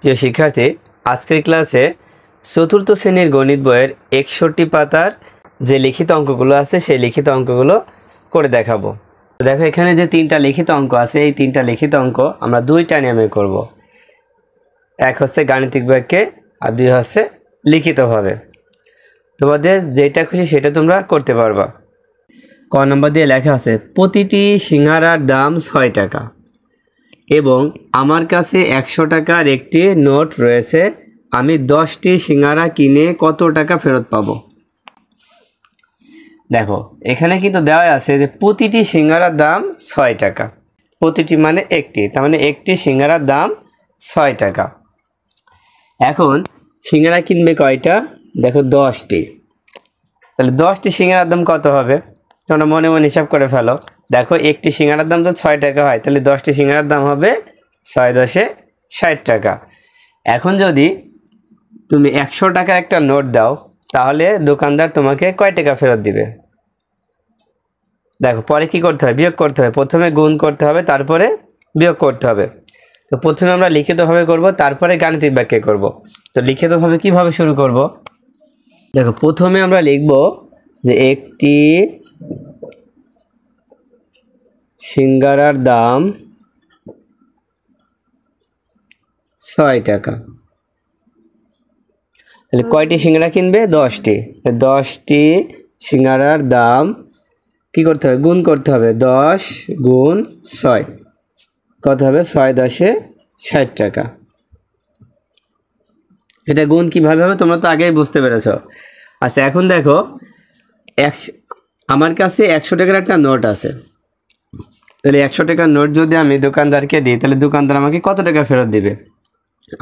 প্রিয় শিক্ষার্থী, আজকের ক্লাসে চতুর্থ শ্রেণীর গণিত বইয়ের 61 পাতার যে লিখিত অঙ্কগুলো আছে সেই লিখিত অঙ্কগুলো করে দেখাবো। দেখো, এখানে যে 3টা লিখিত অঙ্ক আছে, এই 3টা লিখিত অঙ্ক আমরা 2টা নিয়মে করব। এক হচ্ছে গাণিতিক বাক্যে আর 2 হচ্ছে লিখিতভাবে। তোমাদের যেটা খুশি সেটা তোমরা করতে পারবা। ক নম্বর দিয়ে লেখা আছে, প্রতিটি সিঙ্গারার দাম 6 টাকা এবং আমার কাছে 100 টাকার একটি নোট রয়েছে। আমি 10টি সিঙ্গারা কিনে কত টাকা ফেরত পাবো? দেখো, এখানে কিন্তু দেওয়া আছে যে প্রতিটি সিঙ্গারার দাম 6 টাকা। প্রতিটি মানে একটি, তার মানে একটি সিঙ্গারার দাম 6 টাকা। এখন সিঙ্গারা কিনবে কয়টা? দেখো 10টি। তাহলে 10টি সিঙ্গারার দাম কত হবে? তোমরা মনে মনে হিসাব করে ফেলো। দেখো, একটি সিঙ্গারার দাম তো 6 টাকা হয়, তাহলে 10টি সিঙ্গারার দাম হবে 6 × 10 = 60 টাকা। এখন যদি তুমি 100 টাকার একটা নোট দাও, তাহলে দোকানদার তোমাকে কয় টাকা ফেরত দিবে? দেখো, পরে কি করতে হবে? বিয়োগ করতে হবে। প্রথমে গুণ করতে হবে, তারপরে বিয়োগ করতে হবে। তো প্রথমে আমরা লিখিতভাবে করব, তারপরে গাণিতিক বাক্যে করব। তো লিখিতভাবে কিভাবে শুরু করব? দেখো, প্রথমে আমরা লিখব যে একটি সিঙ্গারার দাম 6 টাকা। তাহলে কয়টি সিঙ্গারা কিনবে? 10টি। 10টি সিঙ্গারার দাম কি করতে হবে? গুণ করতে হবে। 10 × 6 কত হবে? 6 × 10 = 60 টাকা। এটা গুণ কিভাবে হবে তোমরা তো আগেই বুঝতে পেরেছো। আচ্ছা, এখন দেখো, আমার কাছে 100 টাকার একটা নোট আছে। তাহলে 100 টাকার নোট যদি আমি দোকানদারকে দিই, তাহলে দোকানদার আমাকে কত টাকা ফেরত দিবে?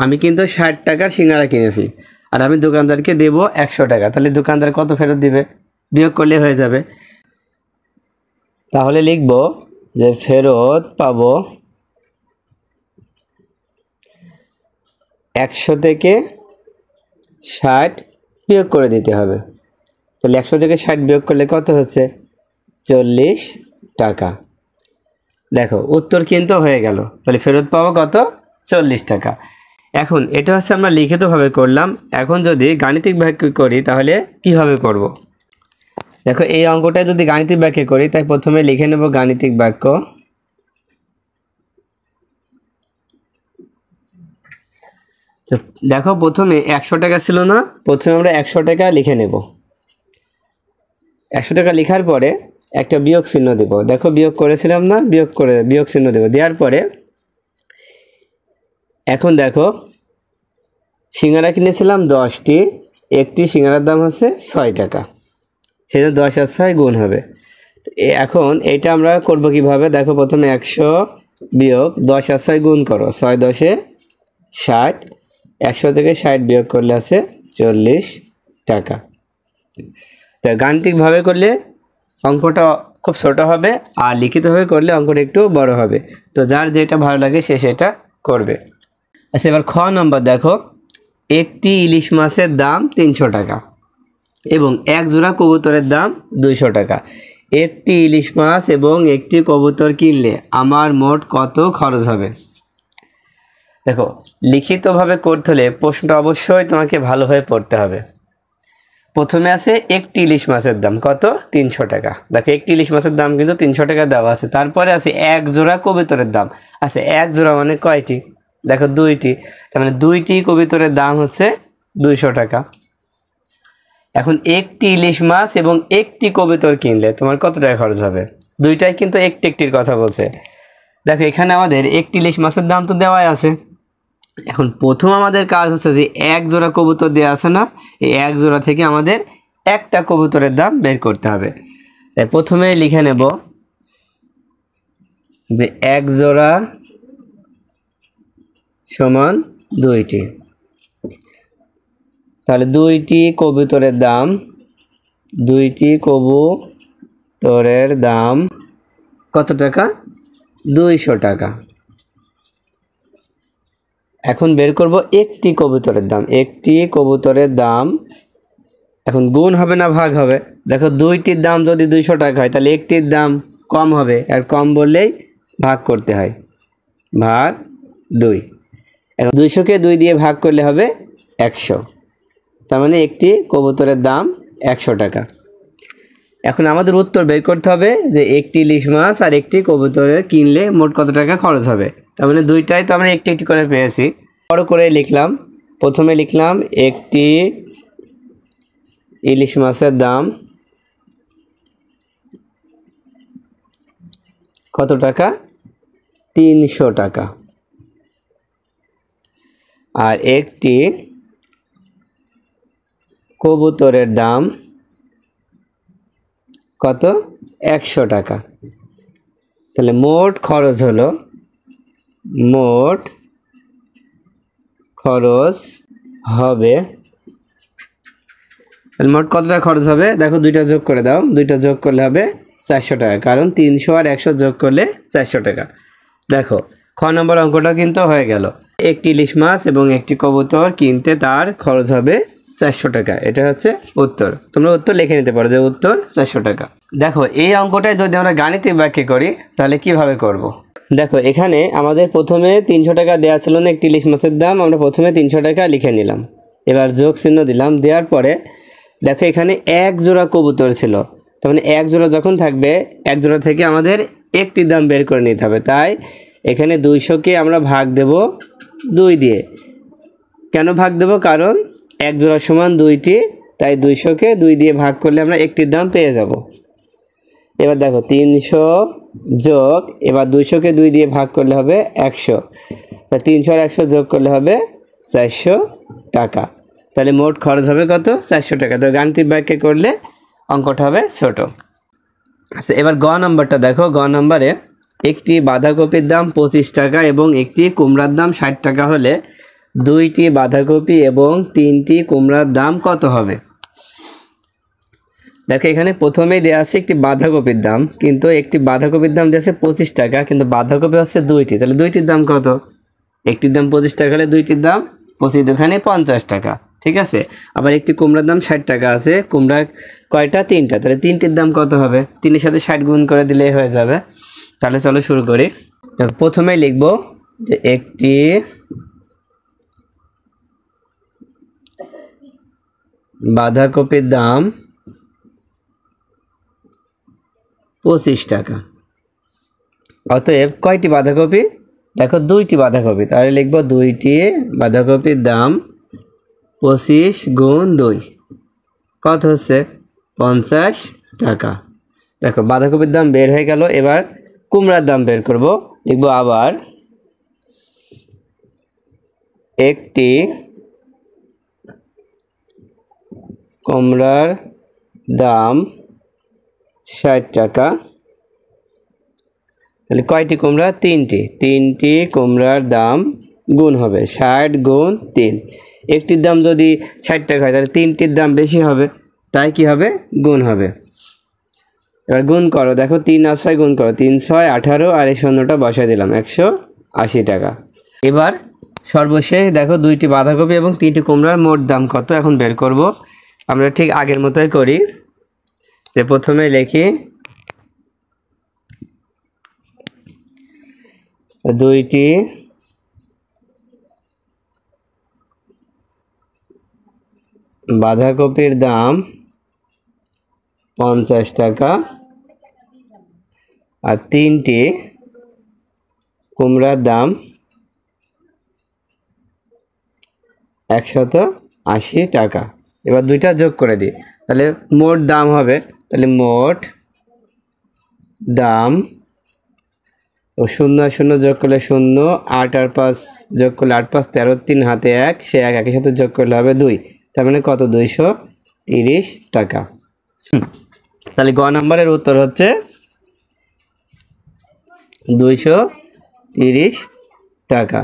আমি কিন্তু 60 টাকার সিঙ্গারা কিনেছি, আর আমি দোকানদারকে দেব 100 টাকা। তাহলে দোকানদার কত ফেরত দিবে? বিয়োগ করলে হয়ে যাবে। তাহলে লিখব যে ফেরত পাবো 100 থেকে 60 বিয়োগ করে দিতে হবে। তাহলে 100 থেকে 60 বিয়োগ করলে কত হচ্ছে? 40 টাকা। দেখো, উত্তর কিন্তু হয়ে গেল। তাহলে ফেরত পাবো কত? 40 টাকা। এখন এটা হচ্ছে আমরা লিখিতভাবে করলাম। এখন যদি গাণিতিক বাক্য করি তাহলে কিভাবে করব? দেখো, এই অঙ্কটা যদি গাণিতিক বাক্যে করি, তাই প্রথমে লিখে নেব গাণিতিক বাক্য। তো দেখো, প্রথমে 100 টাকা ছিল না, প্রথমে আমরা 100 টাকা লিখে নেব। 100 টাকা লেখার পরে একটা বিয়োগ চিহ্ন দেব। দেখো, বিয়োগ করেছিলাম না, বিয়োগ চিহ্ন দেব। দেওয়ার পরে এখন দেখো, সিঙ্গারা কিনেছিলাম 10টি, একটি সিঙ্গারার দাম হচ্ছে 6 টাকা। সেজন্য 10 আর 6 গুণ হবে। এখন এইটা আমরা করব কিভাবে? দেখো, প্রথমে 100 বিয়োগ 10 আর 6 গুণ করো। 6 × 10 = 60। 100 থেকে 60 বিয়োগ করলে আছে 40 টাকা। তো গাণিতিকভাবে করলে অঙ্কটা খুব ছোট হবে, আর লিখিতভাবে করলে অঙ্কটা একটু বড় হবে। তো যার যেটা ভালো লাগে সে সেটা করবে। আচ্ছা, এবার খ নম্বর দেখো, একটি ইলিশ মাছের দাম 300 টাকা এবং এক জোড়া কবুতরের দাম 200 টাকা। একটি ইলিশ মাছ এবং একটি কবুতর কিনলে আমার মোট কত খরচ হবে? দেখো, লিখিতভাবে করতে হলে প্রশ্নটা অবশ্যই তোমাকে ভালোভাবে পড়তে হবে। প্রথমে আছে একটি ইলিশ মাছের দাম কত? 300 টাকা। দেখো, একটি ইলিশ মাছের দাম কিন্তু 300 টাকা দেওয়া আছে। তারপরে আছে এক জোড়া কবুতরের দাম। আচ্ছা, এক জোড়া মানে কয়টি? দেখো, 2টি। তার মানে 2টি কবুতরের দাম হচ্ছে 200 টাকা। এখন একটি ইলিশ মাছ এবং একটি কবুতর কিনলে তোমার কত টাকা খরচ হবে? দুইটাই কিন্তু একটির কথা বলছে। দেখো, এখানে আমাদের একটি ইলিশ মাছের দাম তো দেওয়াই আছে। এখন প্রথম আমাদের কাজ হচ্ছে যে এক জোড়া কবুতর দেওয়া আছে না, এই এক জোড়া থেকে আমাদের একটা কবুতরের দাম বের করতে হবে। তাই প্রথমে লিখে নেব যে এক জোড়া সমান 2টি। তাহলে 2টি কবুতরের দাম কত টাকা? 200 টাকা। এখন বের করব একটি কবুতরের দাম। একটি কবুতরের দাম এখন গুণ হবে না ভাগ হবে? দেখো, 2টির দাম যদি 200 টাকা হয়, তাহলে একটির দাম কম হবে, আর কম বললেই ভাগ করতে হয়, ভাগ 2। এখন 200-কে 2 দিয়ে ভাগ করলে হবে 100, তার মানে একটি কবুতরের দাম 100 টাকা। এখন আমাদের উত্তর বের করতে হবে যে একটি ইলিশ মাছ আর একটি কবুতরের কিনলে মোট কত টাকা খরচ হবে। তার মানে দুইটাই তো আমরা একটি একটি করে পেয়েছি। বড় করে লিখলাম, প্রথমে লিখলাম একটি ইলিশ মাছের দাম কত টাকা, 300 টাকা। আর একটি কবুতরের দাম কত, 100 টাকা। তাহলে মোট খরচ হলো, মোট খরচ হবে, মোট কত টাকা খরচ হবে দেখো, দুইটা যোগ করে দাও, দুইটা যোগ করলে হবে 400 টাকা, কারণ 300 আর 100 যোগ করলে 400 টাকা। দেখো খ নম্বর অঙ্কটা কিন্তু হয়ে গেল। একটি ইলিশ মাছ এবং একটি কবুতর কিনতে তার খরচ হবে 400 টাকা, এটা হচ্ছে উত্তর। তোমরা উত্তর লিখে নিতে পারো যে উত্তর 400 টাকা। দেখো এই অঙ্কটায় যদি আমরা গাণিতিক ব্যাখ্যা করি তাহলে কিভাবে করব। দেখো এখানে আমাদের প্রথমে 300 টাকা দেওয়া ছিল না একটি ইলিশ মাছের দাম, আমরা প্রথমে 300 টাকা লিখে নিলাম, এবার যোগ চিহ্ন দিলাম, দেওয়ার পরে দেখো এখানে এক জোড়া কবুতর ছিল, তার মানে এক জোড়া যখন থাকবে এক জোড়া থেকে আমাদের একটি দাম বের করে নিতে হবে। তাই এখানে 200-কে আমরা ভাগ দেব 2 দিয়ে। কেন ভাগ দেব, কারণ এক জোড়া সমান 2টি, তাই 200-কে 2 দিয়ে ভাগ করলে আমরা একটির দাম পেয়ে যাব। এবার দেখো 300 যোগ, এবার 200-কে 2 দিয়ে ভাগ করলে হবে 100, তাই 300 আর 100 যোগ করলে হবে 400 টাকা। তাহলে মোট খরচ হবে কত, 400 টাকা। তো গাণিতিক ব্যাখ্যা করলে অঙ্কটা হবে ছোট। আচ্ছা এবার গ নম্বরটা দেখো, গ নম্বরে একটি বাঁধাকপির দাম 25 টাকা এবং একটি কুমড়ার দাম 60 টাকা হলে 2টি বাঁধাকপি এবং 3টি কুমড়ার দাম কত হবে। দেখো এখানে প্রথমেই দেওয়া আছে একটি বাঁধাকপির দাম, কিন্তু একটি বাঁধাকপির দাম দেওয়া আছে 25 টাকা, কিন্তু বাঁধাকপি হচ্ছে 2টি, তাহলে 2টির দাম কত, একটির দাম 25 টাকা হলে 2টির দাম 25, দোকানে 50 টাকা, ঠিক আছে। আবার একটি কুমড়ার দাম 60 টাকা আছে, কুমড়া কয়টা, 3টা, তাহলে 3টির দাম কত হবে, 3-এর সাথে 60 গুণ করে দিলেই হয়ে যাবে। তাহলে চলো শুরু করি। প্রথমেই লিখব যে একটি বাঁধাকপির দাম 25 টাকা, অতএব কয়টি বাঁধাকপি, দেখো 2টি বাঁধাকপি, তাহলে লিখব 2টি বাঁধাকপির দাম 25 গুণ 2 কত হচ্ছে 50 টাকা। দেখো বাঁধাকপির দাম বের হয়ে গেল। এবার কুমড়ার দাম বের করব, লিখব আবার একটি কুমড়ার দাম 60 টাকা, তাহলে কয়টি কুমড়া, 3টি কুমড়ার দাম গুণ হবে 60 গুণ 3, একটির দাম যদি 60 টাকা হয় তাহলে 3টির দাম বেশি হবে, তাই কি হবে, গুণ হবে। এবার গুণ করো, দেখো 3 আর 6 গুণ করো, 3 6 18, আর এই শূন্যটা বসাই দিলাম, 180 টাকা। এবার সর্বশেষ দেখো 2টি বাঁধাকপি এবং 3টি কুমড়ার মোট দাম কত এখন বের করব। আমরা ঠিক আগের মতোই করি, যে প্রথমে লিখি 2টি বাঁধাকপির দাম 50 টাকা আর 3টি কুমড়ার দাম 180 টাকা। এবার 2টা যোগ করে দিই, তাহলে মোট দাম হবে, তাহলে মোট দাম, ও 0 আর 0 যোগ করলে 0, 8 আর 5 যোগ করলে 8 5 13, 3 হাতে 1, সে 1 একের সাথে যোগ করলে হবে 2, তার মানে কত, 230 টাকা। তাহলে গ নম্বরের উত্তর হচ্ছে 230 টাকা।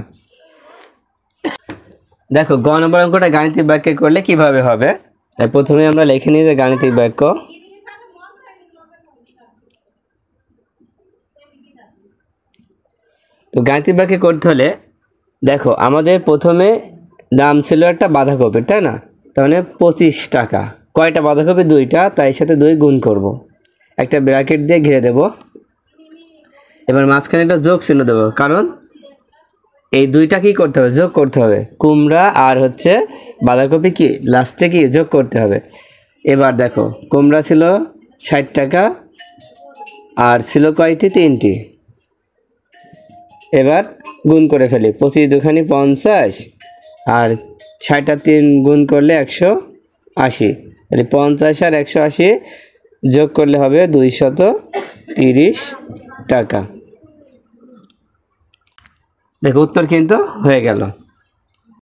দেখো গ নম্বর অঙ্কটা গাণিতিক বাক্যে করলে কিভাবে হবে, তাই প্রথমে আমরা লিখে নিই যে গাণিতিক বাক্য। তো গাণিতিক বাক্যে করতে হলে দেখো আমাদের প্রথমে দাম ছিল একটা বাঁধাকপির, তাই না, তাহলে 25 টাকা, কয়টা বাঁধাকপি, 2টা, তাই সাথে 2 গুণ করব, একটা ব্র্যাকেট দিয়ে ঘিরে দেব। এবার মাঝখানে একটা যোগ চিহ্ন দেবো, কারণ এই দুইটা কি করতে হবে, যোগ করতে হবে। কুমড়া আর হচ্ছে বাঁধাকপি কি লাস্টে কি যোগ করতে হবে। এবার দেখো কুমড়া ছিল 60 টাকা আর ছিল কয়টি, 3টি। এবার গুণ করে ফেলি, 25 দুখানি 50 আর 60 আর 3 গুণ করলে 180, তাহলে 50 আর 180 যোগ করলে হবে 230 টাকা। দেখো উত্তর কিন্তু হয়ে গেল।